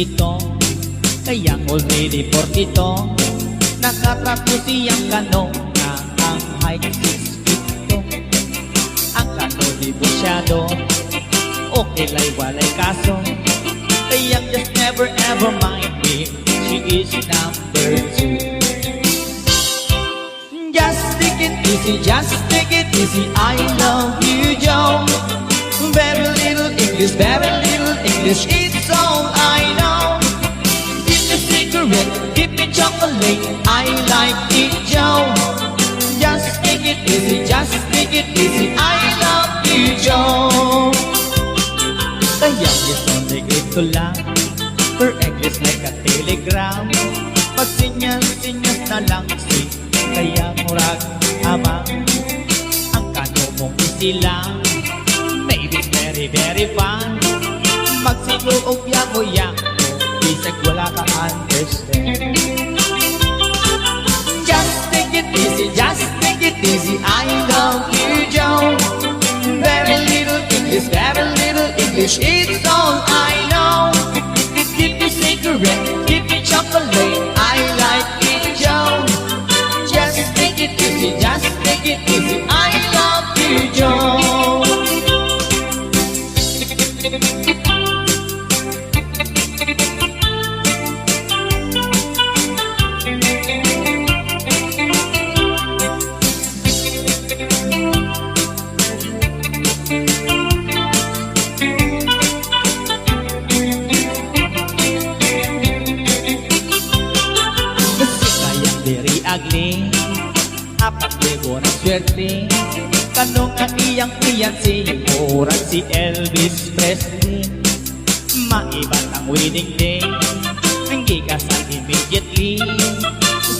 dito, kayang already 42. Nakatapos siyang kano na ang height 6 feet 2. Ang kano di busyado, okay lay walay kaso. Kayang just never ever mind me, she is number 2. Just take it easy, just take it easy, I love you, Joe. Very little English, it's all I know. Give me cigarette, give me chocolate, I like it, Joe. Just take it easy, just take it easy, I love you, Joe. Kaya isonday ito lang, per English like a telegram. Pag sinyas na lang si, kaya murag amang ang kano mong isilang. Maybe it's very very fun, magsiluog yago-yago, bisag wala ka understand. Just take it easy, just take it easy, I love you, Joe. Very little English, it's all I know. Give me cigarette, give me chocolate, I like it, Joe. Just take it easy, just take it easy, I love you, Joe. Very ugly, 4,000 na swerte. Kanong ang iyang fiancé, murag si Elvis Presley. Maiban ang wedding day, hindi kasal immediately.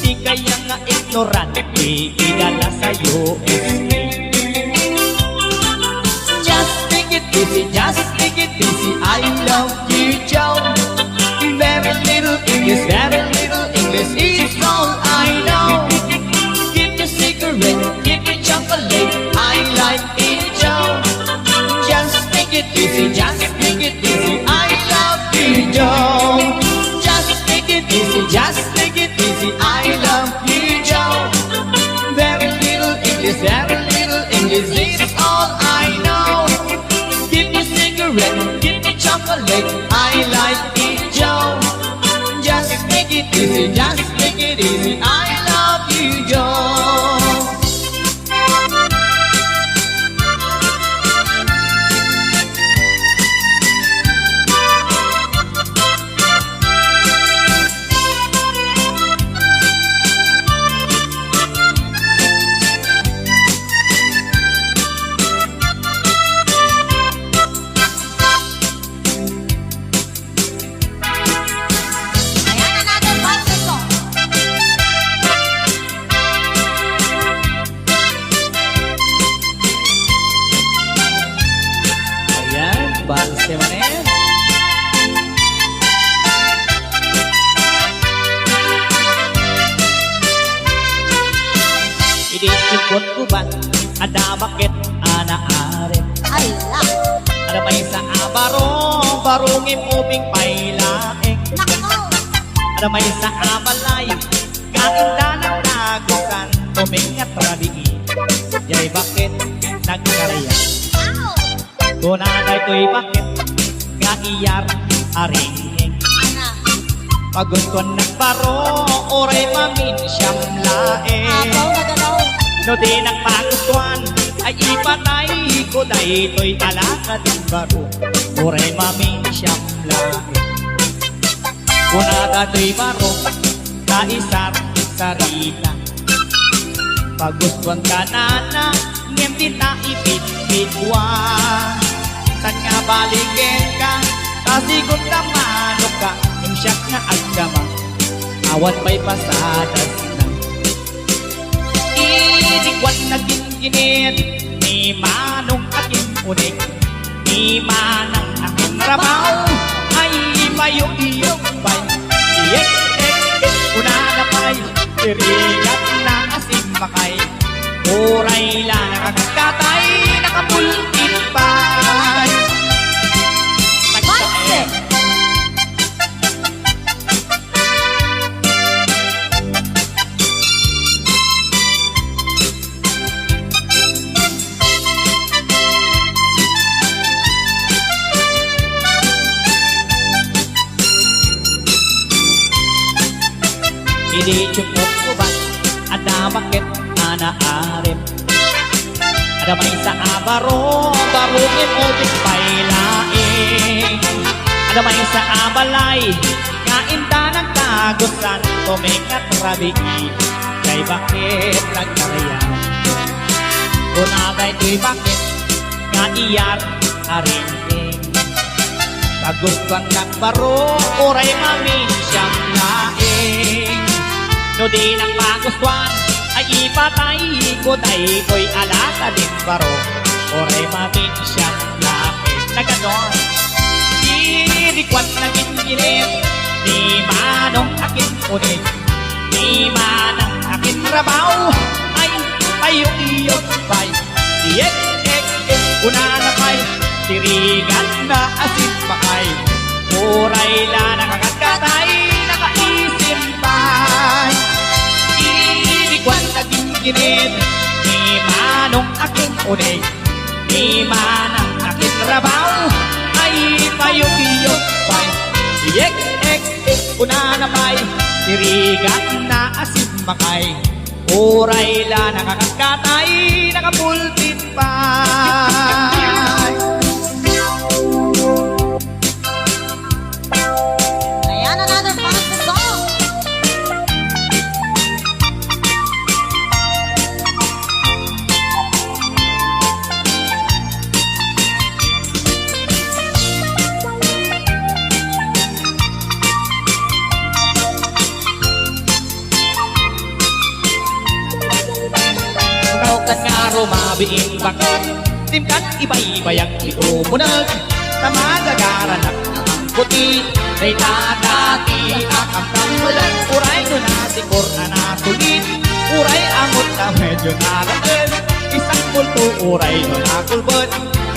Di kaya nga ignorante, idala sa USA. Just take it easy, just take it easy, I love you, Joe. Very little English, it's all I know. Give me cigarette, give me chocolate, I like it, Joe. Just take it easy, just take it easy, I love you, Joe. Just take it easy, just take it easy, I love you, Joe. Very little English, it's all I know. Give me cigarette, give me chocolate, I like it, Joe. Just take it easy, just take it easy, I love you, Joe. Balse manen. Idisipot ko ba, ada bakit anaarin? Ala! Ada may sa abarong, barungin ubing pailaing. Nako! Ada may sa abalay, kainda ng nagukan, tumingat radiin. Jay bakit nagkaraya? Ow! Kunanay to'y bakit kaiyar aringing. Ana! Pagustuhan ng baro, oray mamin siyam lae. Abaw na ganaw! No di nagpagustuhan, ay ipatay ko dahi to'y alakad ng baro, oray mamin siyam lae. Kunada to'y baro, kaisar sarita. Pagustuhan ka na, ngem di ta ipit-pitwa. San nga balikin ka, kasigot na manok ka, imsyak nga agdama, awan pa'y pasadas na. Inikwan na ginginit, ni manong aking unik, ni manang aking rabaw, ay ipayong-iyong bay. Iyek-ek-ek, una na pa'y, irigat na asim makay, uray lang nakakatay, nakapulkin pa. di cukup ubat ada bakit anaarim ada may sa abaro barungin o di pailaing ada may sa abalay kainta ng tagusan tumingat rabi kay bakit nagkarayan kunagay di bakit nga iyar arinting kagustuhan nagbaro oray mamin siyang laing no di nang magustuhan ay ipatay ko day ko'y alaka din baro oray mamin siyang laing na ganon dirikwan na gingilim ni manong akin unin ni manang akin rabaw ay payong-iyot bay iyek una na kay tirigan na asin pakay uray la nakakatay nakaisin bay ilikwan na ginginid ni manong aking unig ni manang aking rabaw ay payong-iyot bay iyek una na kay tirigan na asin pakay uray la nakakatay nakapulpit pa Ayan, another fun song. Kan nga rumabiing bakat timkat ibay-ibayang iumunag tamagagaranak ang puti day tatati akam kamulan uray no nasikor na nasulit uray amot na medyo naraes isang multo uray no nakulbot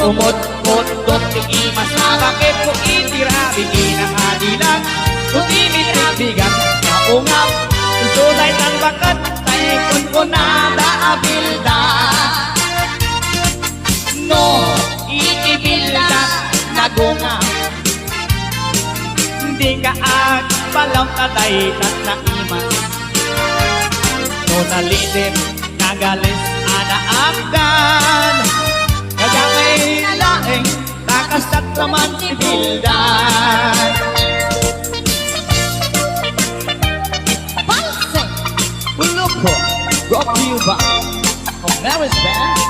umot-mot tikimas na bakit ko itirabigin ang adilang tutimit at bigat na ungap susunay ng bakat taikon ko na daabilda no iibilda nagunga hindi ka agpalaw tatay tat na imas no nalitin nagalis anaagdan kagangay laeng takasat naman ibildan Loco, brought to you by O'Mara's Band.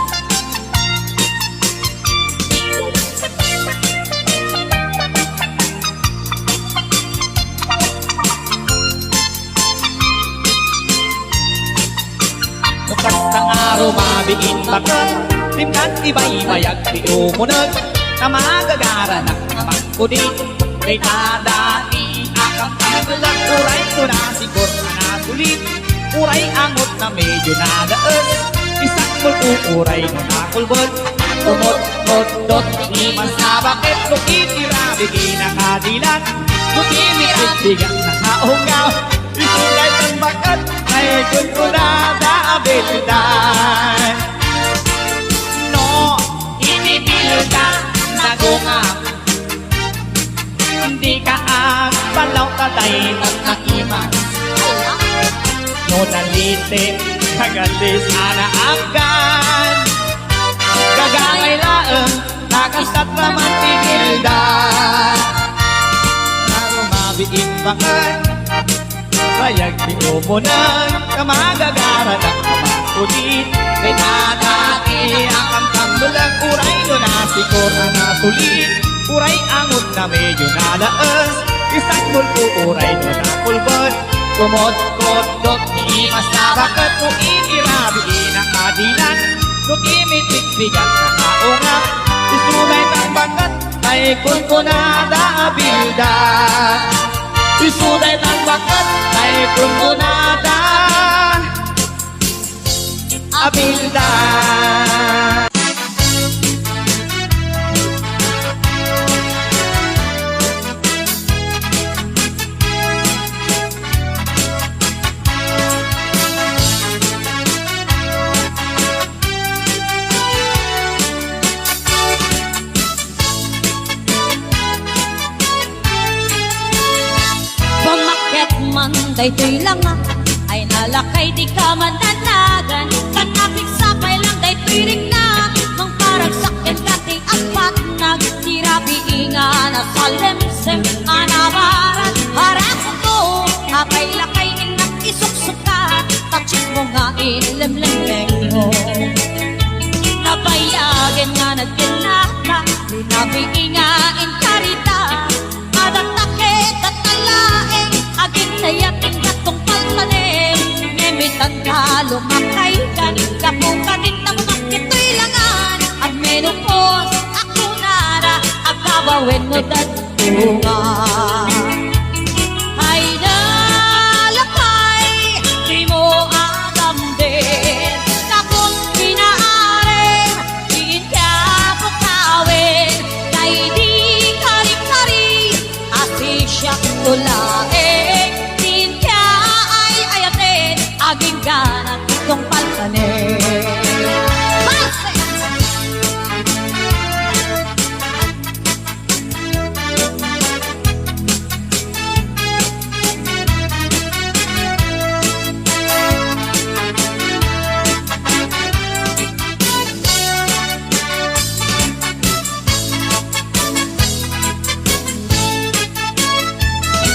Bukas ng araw mabiin bakat timkan ibay-bayag di umunag na magagaranak naman ko din kay tadati akang kagalang uray ko na sigur na nasulit uray angot na medyo nadaas isang uray no nakulbot umot-mot imas na bakit no itirabigin ang kadilat nutimit at bigang nakaungaw isulay ng bakat ay kun ko na daabildan no inibilda nagungap hindi ka agpalaw tatay at nakimas no nalitin kagalis anaagdan kagangay laeng nakasat naman tinildan na rumabiin bakan bayag di umunan na magagara ng kamangkulit kay nadati akang tambulang uray no nasikor na nasulit uray angot na medyo nalaas isang multo uray no napulbot kumot-kot-dot imas na bakat mo itirabiin ang kadilan no imitit-bigat na kaungap isulay ng bakat ay kun ko na daabilda isulay ng bakat ay kun ko na daabilda Daytoy lang nalakay di ka mananagan. Kanapig sapay lang day piring na, mang paragsak yan kati apat nagtirabi inga na salemsem anawaran harap ko apay lakay inak isuksuka tachis mo nga ilemlemleng mo nabayagin nga nagkinata linabi nga inkarita adatakit at talaeng agin nayating gatong paltanim nemitan ka lumakay kanin kapukanin na kumakito'y langan at menopos ako nara at kabawin mo datunga ay nalakay di mo agam din na kung pinaarin diin ka pukawin kay di kari-kari asi siya tulain diin ka ay ayatin aging ganang itong paltanin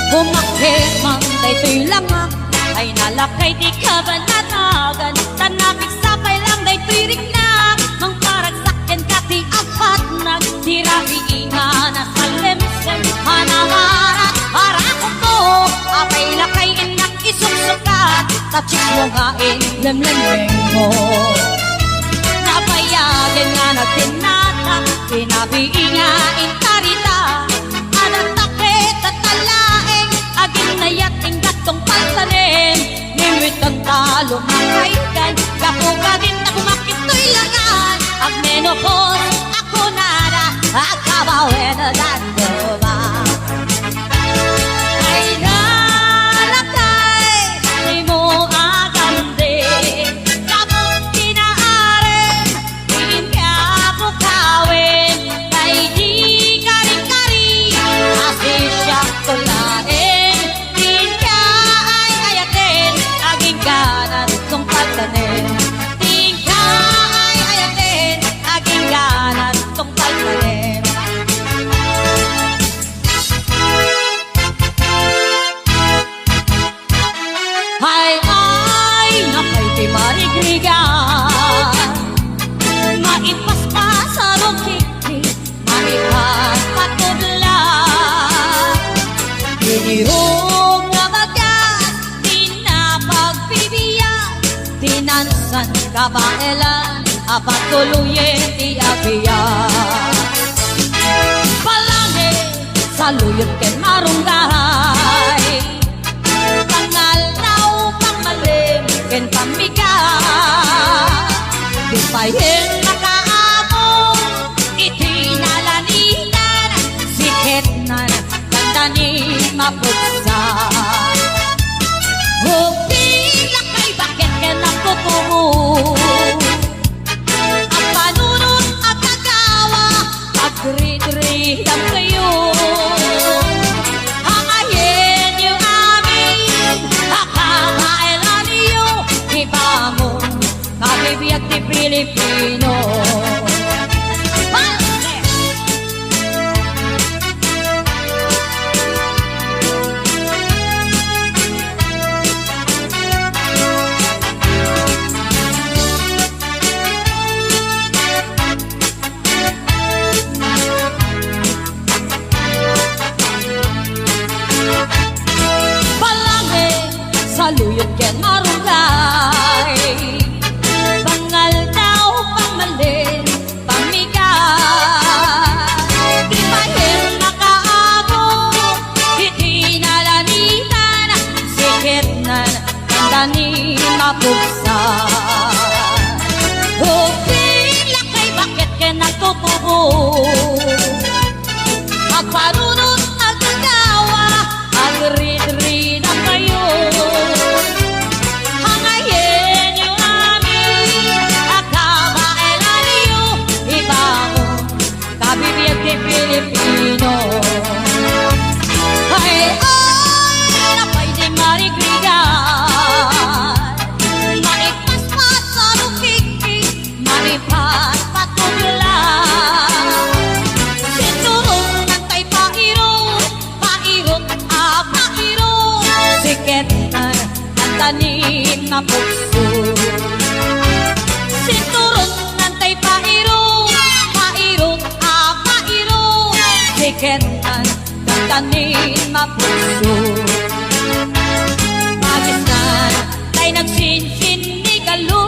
Bumakit man daytoy lamang ay nalakay di ka ba natagan tanapig sapay lang daytoy rigna mang paragsakken kati apat nagtirabi inga na salemsem hanamara harako ko apay lakay inak isuksuka tachis mo nga lemlemeng mo napayagin nga nagtinata tinabi inga intarita adatakit at talaeng agin na yating gatong paltanin nimit ang talo makaikan kapugagin na kumakito'y langan ang menopos ako nara akabawin na dandoba ay nalakay di mo agam din kapag pinaarin diin ka pukawin kay di kari-kari asi siya tulain diin ka ay ayatin aging ganan kong paltanin diin ka ay ayatin aging ganan kong paltanin ay nakay di marigrigan maipaspas sa rokiki maipas patudla dinirong na bagas di na pagbibiyan tinansan kabaelan apat tuluyin di agiyan palangin saluyot ken marunggay tangal daw pangmalim ken pamigat di payen nakaamong itinalanitan sikit na gandani mapugsan hukti lakay bakit ken nakukumu ang panunod at kagawa agrid-rid ang kayo hangayin yung amin akakailan niyo ibamon kabibiyag di Pilipino palangin saluyot ken marunggay bangal daw pangmal banin mapuso. Pagistan tay nagsinsin ni Galo.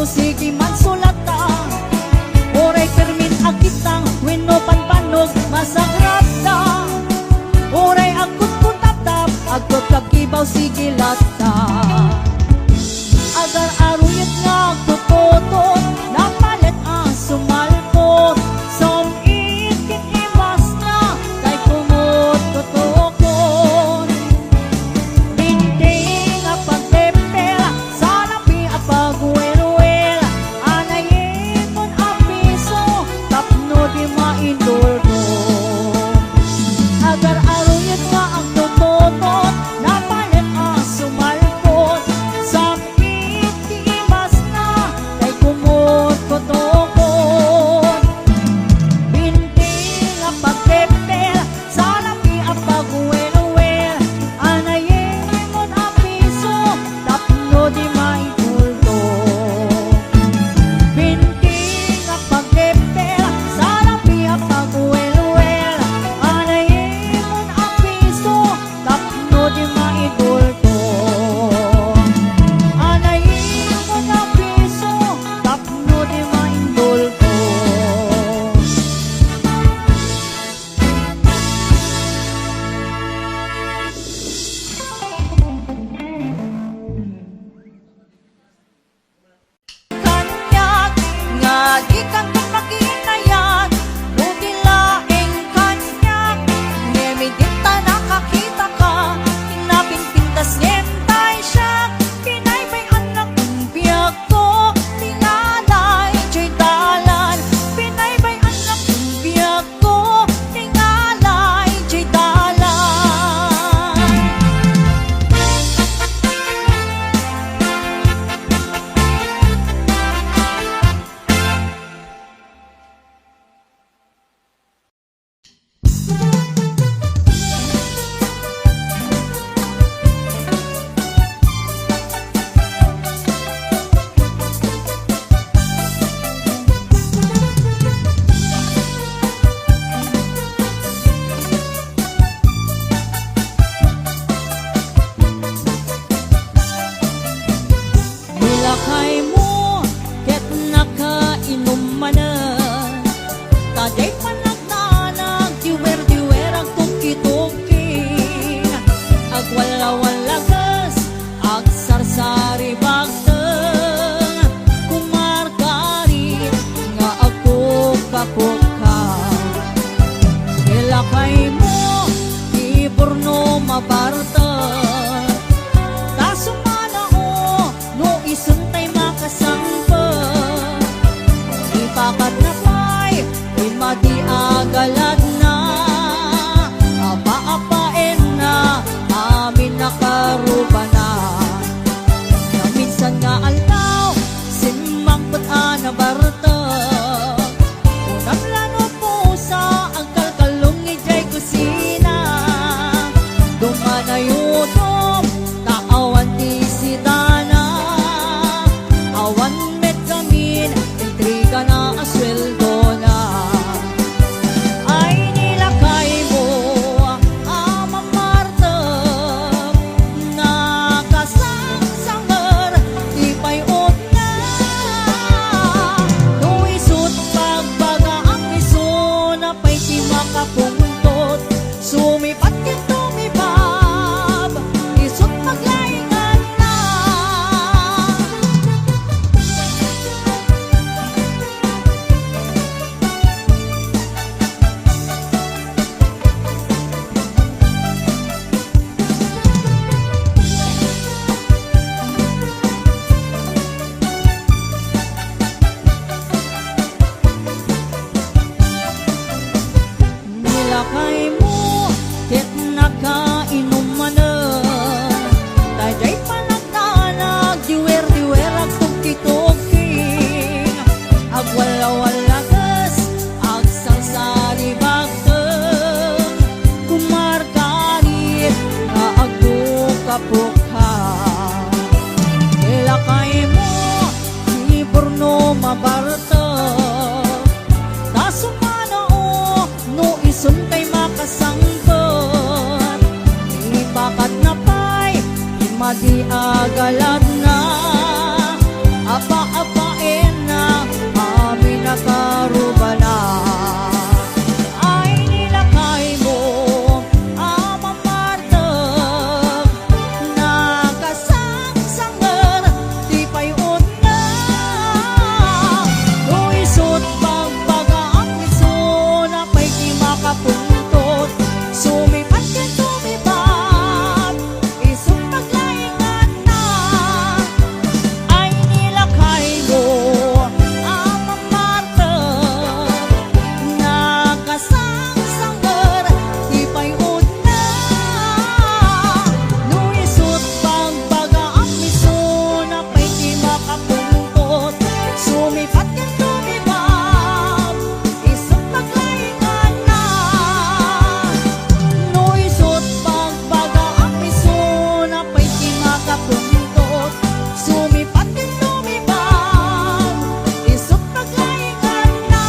no sige man sulata. Oray permin agitang wenno panpanog masagrata. Oray agkut kutap-tap agkut kagibaw sige lata. Agar aruyot nga agtututot napalit ang sumalpot. Somit king imas na kay kumot tutokon. Hindi nga pagtepel sa lapi at pagwelwel. Anayin mon ang piso tapno di mainduldo. Agar aruyot nga ang tututot napalit ang sumalpot. Sakit imas na kay kumot kotokon. Binti nga pagtepel sa lapi at pagwelwel. Anayin mon ang piso tapno di mainduldo. Binti nga pagtepel sa lapi at pagwelwel. Anayin mon ang piso tapno di mainduldo. Anayin mon ang piso tapno di mainduldo. Kanyag nga di kang makinayag, nutilaing kanyag, nemigita nakakita ka, pinapinpintas niyentay siya, pinay may anak ng biyag ko, tingalay jay dalan, pinay may anak ng biyag ko, tingalay jay dalan. Nilakay mo, ket nakainom manan. Taday panagtanag, diwer-diwer ang tuki-tuki. Agwala-walagas, agsarsari bagteng. Kumarkari, nga agkuk-kakuka. Nilakay mo, iburno mabarta. Tasumana o, no isuntay makasangpa. Ipakat na pa'y, imadi agalad na. Apa-apain na, amin nakaruba na. Na minsan nga altaw, simmang ba't barta. Unang lano po sa ang kalkalong ijay kusina. Dumanayutom, naawan di si Dana. Awan met kamin, intriga na asweldo na. Ay nilakay mo, Ama Marta, nakasangsangar, di payot na. No isut pagbaga ang iso na pa'y di makapungtot. Sumipat ket tumibab, isut paglaingan na. Nilakay mo, ket nakainom manan. Taday panagtanag, diwer-diwer ang tuki-tuki. Agwala-walagas, agsarsari bagteng. Kumarkari, nga agkuk-kapukha. Nilakay mo, iburno mabarta. Tasumana o, no isuntay makasangkot. Ipakat na pa'y, imadi agalad na. Apa-apa sumipat kang lumibang, isang paglaingan na. No isot pagbaga ang piso na pa'y kinakapundot, sumipat kang lumibang, isang paglaingan na.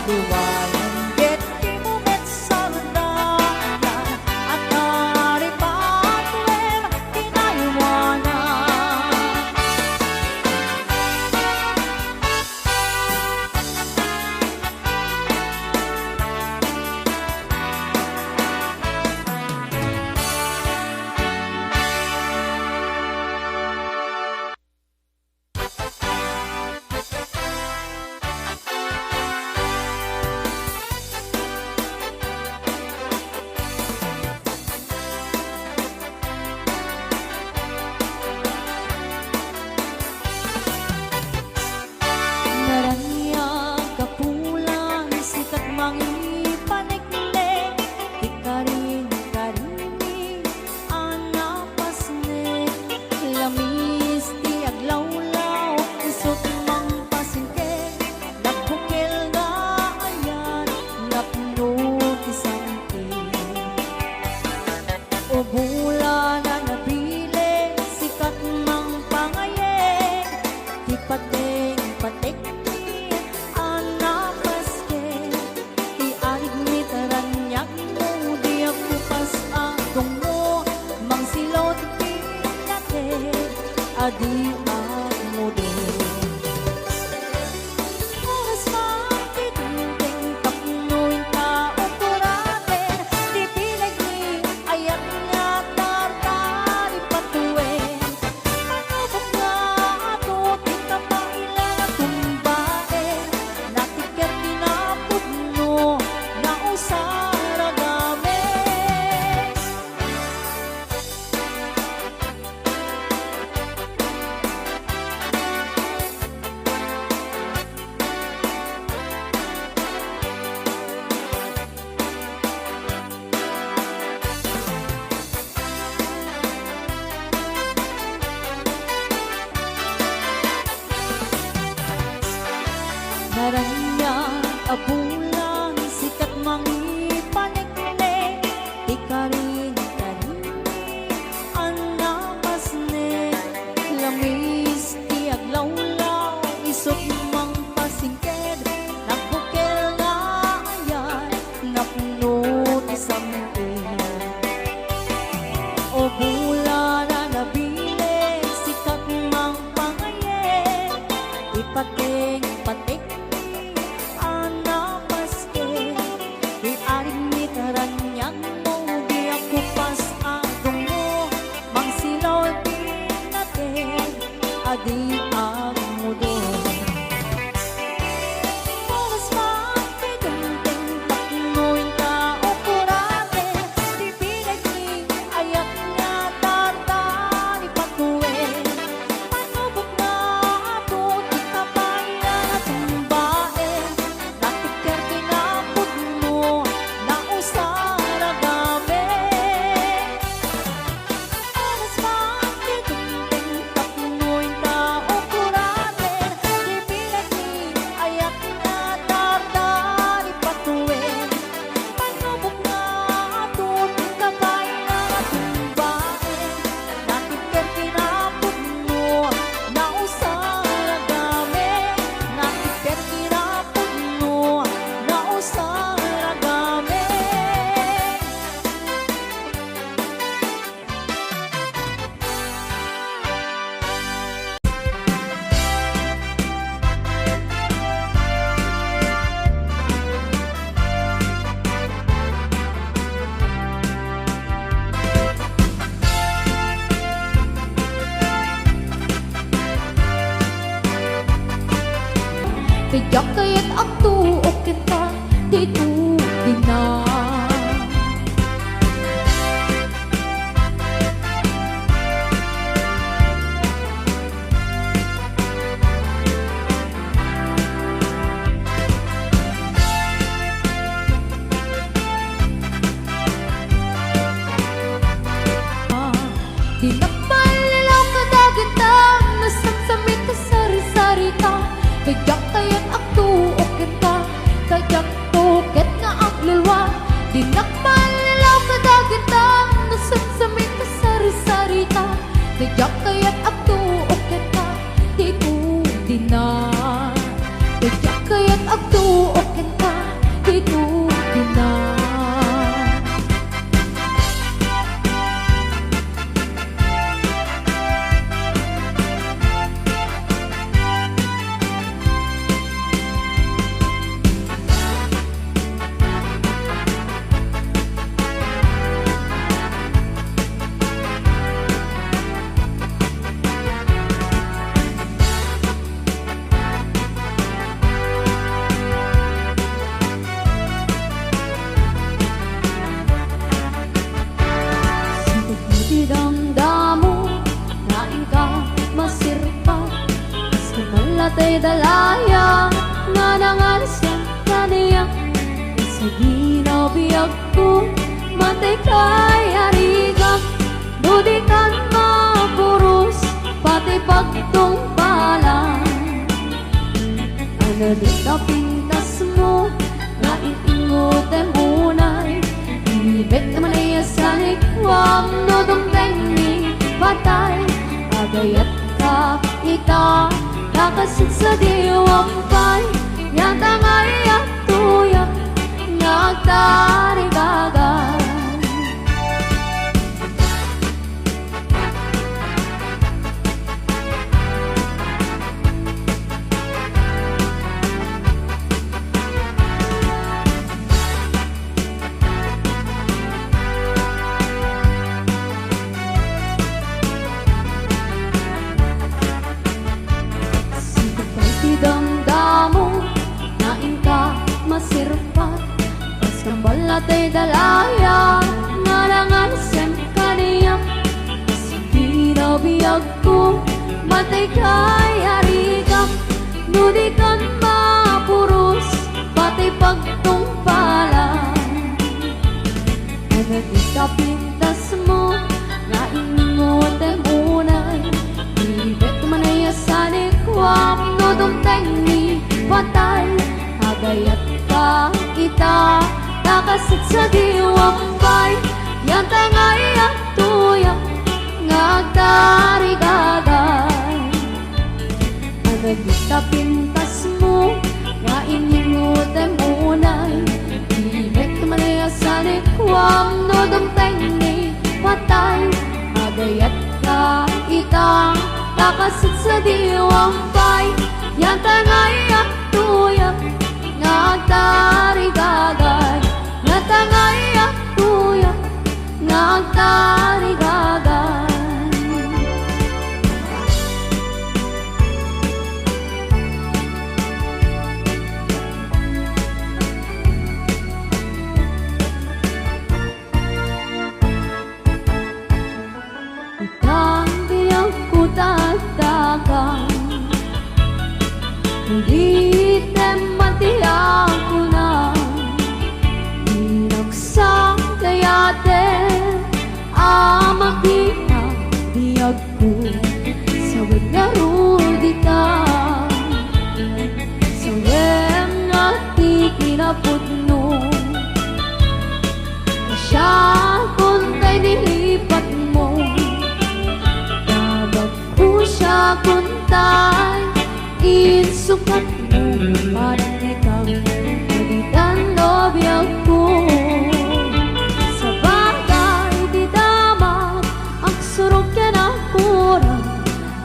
Luwayan ket di mo met sardanan at naripat wen tinaywanan. Naranyag kapulan sikat mangipaniknek di karin karini anapasnek lamis ti aglawlaw isot mang pasingke nagpukil na ayan napno ti sangke o bulan na nabili sikat mang pangayek di pateng patek anapaske ti arig mitaranyak mo di ako pas agong mo mang silot pinate adi mo din oras magtitingting tapnoin ka o kuraten di pinagni ayat nga tartari patuwen panubok nga ato di ka pailan at tumbaen natikar kinapudno na usara gamit. Naranyag abulan sikat mangipaniknek di karin karini anapasnek lamis ti aglawlaw isot mang pasingked nagbukel nga ayan napno ti samten o bulan na nabili sikat mang pangayek ipateng patek anapaske di aring mitaranyag mo di ako pas agong mo mang silaw pinaten adi ang mudo oras magtitingting taknoin ka o kuraten di pinagni ayat nga tartari patuwen panubok nga ato di kapayan at tumbaen natikar kinapudno na usara gamit. Oras magtitingting tapnoin ka o kuraten di pinagni ayat nga tartari patuwen panubok nga ato di kapayan at tumbaen natikar kinapudno na usara gamit. Natikar kinapudno na usara gamit. Tiyak kaya't ang tuok kita dito din na. Di napalalaw ka dagitang nasaksamit ka sari-sari ka kajak kaya't ang tuok kita kajak tuket nga ang lulwa. Di napalalaw ka dagitang nasaksamit ka sari-sari ka kajak kaya't ang tuok kita dito din na. Kajak kaya't ang tuok kita tubig na. Damdamo, naing ka masirpa, mas kumalatay dalaya, nga nangalasyan ka niya. Sa ginabiyag ko, matay kay ariga, dudikan mapuros, pati pagtungpalan. Ano di ka pintas mo, naiingot ay munay, ibig naman ay asanik, wam no dumpeng ni patay. Agayat ka ita, nakasit sa diwampay, yata nga'y atuyak, nagtarigagan. Damdamo, naing ka masirpat, pas kambal natay dalaya, nga nangalasyan ka niya. Sa pinabiyag ko, matay kay ariga, nudikan mapuros, pati pagtungpalan. Ano di ka pintas mo, naingot ay munay, ibig man ay asanik, wam no dumpeng ni patay. Agayat ka ita, nakasit sa diwampay, yan tangay at tuyak, ngagtarigagan. Ano di ka pintas mo, nga iningot ay munay, ibig man ay asanik, wam no dumpeng ni patay. Agayat ka ita, nakasit sa diwampay, yan tangay at tuyak, ngagtarigagan. Nga tangay at tuyak, ngagtarigagan. Itang biyang ko tagdagan, hindi tematiyak ko na, inagsang kayate, amakita biyag ko, sawag na rudita. Sawag na tikinapudno, siya kuntay nilipat mo, siya kuntay, insukat mo, parang ikaw magitan lobyak ko. Sa bagay di damag, ang surog ka na kurang,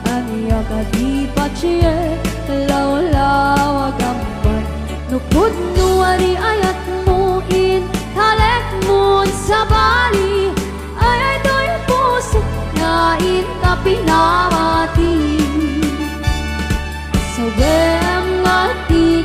aniya ka di pachiye, law-law agamban, nukod nuwari ayat mo in, halek mo sa bali, ay do'y puso, ngain ka pinamati. Sawem nga ti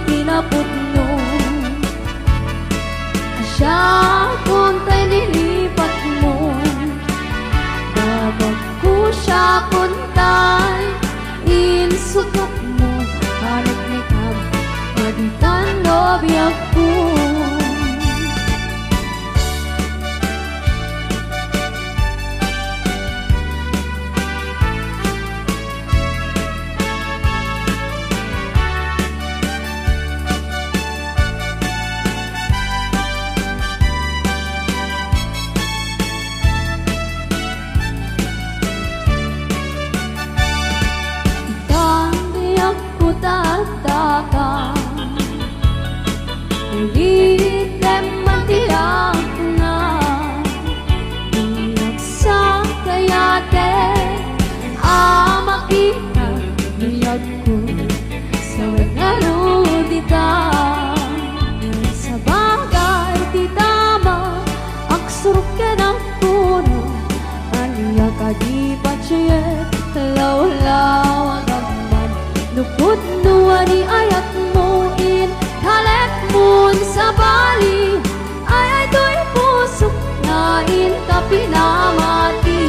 nua ni ayat muin Halek mun sa bali Ay to'y pusok ngain ka pinamati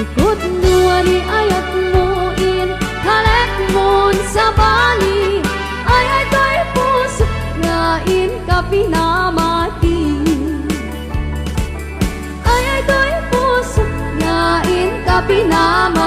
Ikot nua ni ayat muin Halek mun sa bali Ay to'y pusok ngain ka pinamati Ay to'y pusok ngain ka pinamati